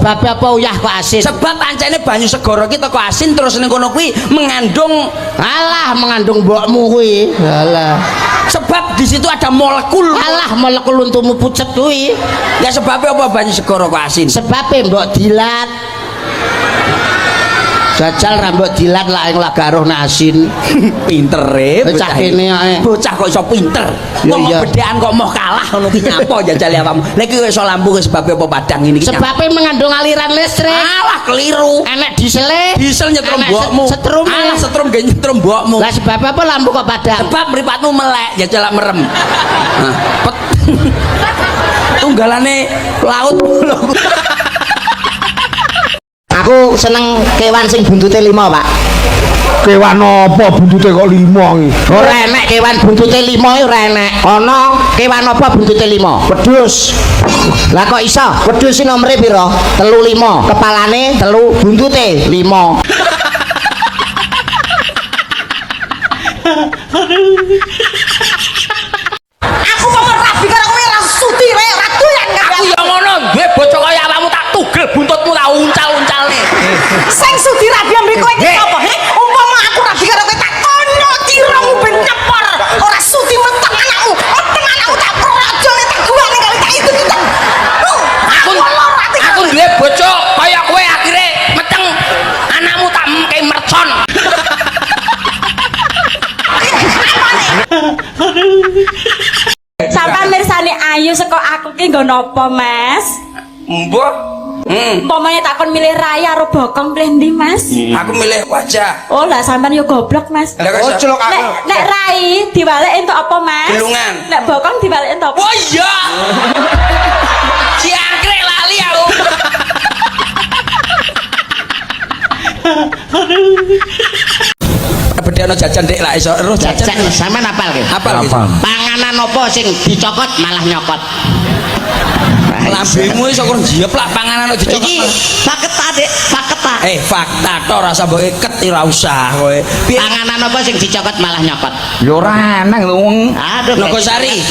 Sebab apa uyah kok asin? Sebab pancene banyu segara ki teko asin terus ning kono kuwi mengandung mengandung mbokmu kuwi. Alah. Sebab di situ ada molekul. Alah molekul untumu pucet kuwi. Ya sebabnya apa banyu segara kok asin? Sebabnya mbok dilat. Jajal rambut dilat lah yang lagaruh asin. Pinter bocah kene ae. Bocah kok iso pinter. Wong bedekan kok moh kalah ngono ki nyapa jajal awakmu. Lha iki iso lampu sebab apa padang ini? Sebabnya mengandung aliran listrik. Alah keliru. Enek diesel nyetrum mbokmu. Setrum. Alah setrum ge nyetrum mbokmu. Lah sebab apa lampu kok padang? Sebab mripatmu melek jajal merem. Nah, tunggalane laut. Aku seneng kewan sing buntute 5, Pak. Kewan apa buntute kok 5 iki? Ora enek kewan buntute 5 ora enek. Ana kewan apa buntute 5? Wedhus. Lah kok iso? Wedhus iki nomere pira? 35. Kepalane 3, buntute 5. Aku mau rabi karo kowe ra sudi rek, ra doyan karo Aku ya ngono, duwe bocah kaya awakmu tak tugel buntutmu tak uncal-uncalne. sing sudi rabi ambek kowe iki apa? Umpama aku rabi karo kowe tak kono tiramu ben nyepor. Ora sudi mentek anakmu. Oten anakmu tak projone tak guane kali tak itu kita. Aku duwe bocah kaya kowe akhire meteng anakmu tak mengke mercon. Sampai mirsani ayu saka aku ki nggo napa, Mas? Mbok. Umpamane takon milih raya karo bokong pilih ndi, Mas? Aku milih wajah. Oh, lah sampean yo goblok, Mas. Oh, celok aku. Nek rai diwalek entuk apa, Mas? Gelungan. Nek bokong diwalek entuk apa? Oh iya. Ciangkrek lali aku. Bedhano jajan Dik lah iso roh jajan. Sampeyan apal ki? Apal. Panganan apa sing dicokot malah nyokot? Lambemu iso kurang jiep lah panganan dicokot. Iki fakta, Dik, fakta. Fakta to rasa mbok iket ora usah kowe. Panganan apa sing dicokot malah nyokot? Ya ora enak wong. Aduh, Nogosari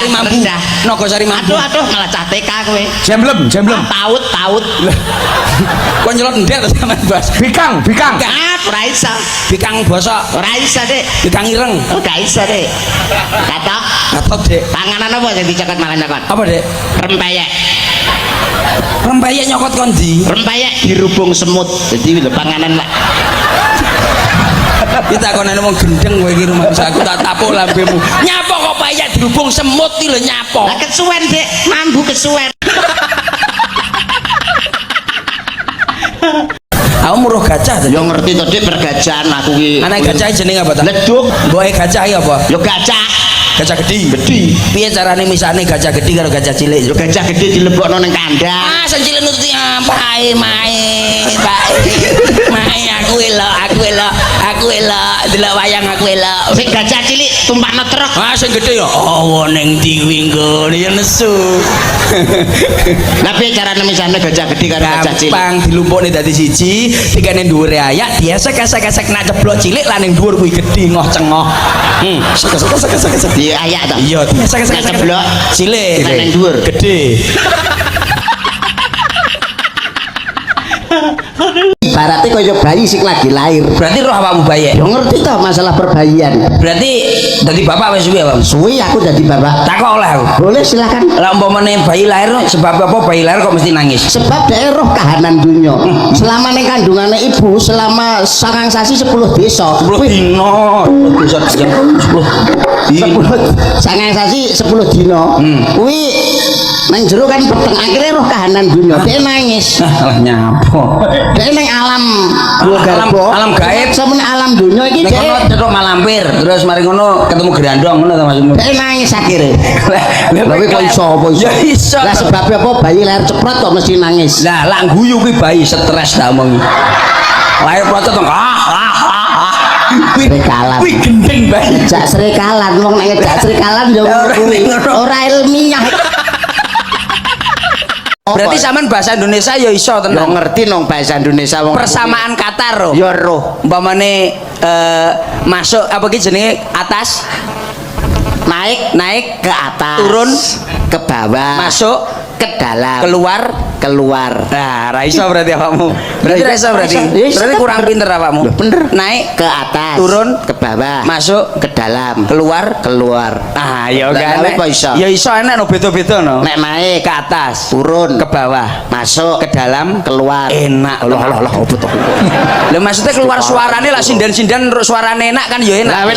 mampu. Nogosari mampu. Aduh, malah cah TK kowe. Jemblem. Taut. Kok nyelot ndek to sampean, Bas? Bikang. Ora iso. Bikang basa, Ora iso, Dik. bikang ireng. Ora iso, Dik. Katok. Katok, Dik. Panganan apa sing dicokot malah nyokot? Apa, Dik? Rempeyek. Rempeyek nyokot kondi. Rempeyek dirubung semut. Jadi lho panganan lah. Kita konen wong gendeng kowe iki rumah aku tak tapuk lambemu. Nyapa kok payek dirubung semut iki lho nyapa. Lah kesuwen, Dik. Mambu kesuwen. Aku muruh gajah to. Yo ngerti to, Dik, pergajahan aku ki. Anak gajah jenenge apa ta? Leduk. Mboke gajah iki apa? Yo gajah. Gajah gedhi. Piye carane misane gajah gedhi karo gajah cilik? Yo gajah gede dilebokno ning kandang. Ah, sing cilik nututi apa ae mae. Mae aku elok. Delok wayang aku elok. Sing gajah cilik tumpakno truk. Ah, sing gedhe ya awa ning diwi nggon ya nesu. Lah piye carane misane gajah gede karo gajah cilik? Gampang dilumpukne dadi siji, dikene dhuwure ayak, diesek-esek nak ceblok cilik lan ning dhuwur kuwi gedhi ngoh-cengoh. Sek. Iya ayak to. Iya, diesek-esek ceblok cilik nang dhuwur. gedhe. Ibaratnya kaya bayi sing lagi lahir. Berarti roh awakmu bayi. Yo ngerti toh masalah perbayian. Berarti dadi bapak wis suwe awakmu. Suwi aku dadi bapak. Takok oleh aku. Boleh silakan. Lah umpamane bayi lahir sebab apa bayi lahir kok mesti nangis? Sebab dhek roh kahanan dunya. Selama ning kandungane ibu selama 9 sasi 10 desa. 10 dino. 10 9 sasi 10 dina. Kuwi nang jero kan peteng akhirnya roh kahanan dunya. Dhek nangis. Lah nyapo. Dhek ning alam alam gaib sampeyan alam dunya iki dhek kono cetok malampir terus mari ngono ketemu grandong ngono ta maksudmu. Dhek nangis akhire. Tapi kok iso apa iso? Ya iso. Lah sebabnya apa bayi lahir ceprot kok mesti nangis. Lah lak guyu kuwi bayi stres ta omong. Lahir procot to. Serikalan. Kuwi gendeng bayi. Jak serikalan wong nek jak serikalan yo kuwi ora ilmiah. Berarti sampean bahasa Indonesia ya iso tenan. Yo ngerti nong bahasa Indonesia wong. Persamaan kata roh. Yo roh. Umpamane masuk apa ki jenenge atas naik ke atas, turun ke bawah, masuk ke dalam, keluar keluar. Nah, ra iso berarti awakmu. Berarti ra iso berarti. Ya iso. Berarti kurang pinter awakmu. Loh, bener. Naik Ke atas, turun ke bawah, masuk ke dalam, keluar. keluar. Ah, ya Lah, kan. apa iso? Ya iso enak no beda-beda no. Nek naik Ke atas, turun ke bawah, masuk ke dalam, keluar. enak. Allah Lho maksudnya keluar suarane lah sinden-sinden suarane enak kan ya enak. Lah,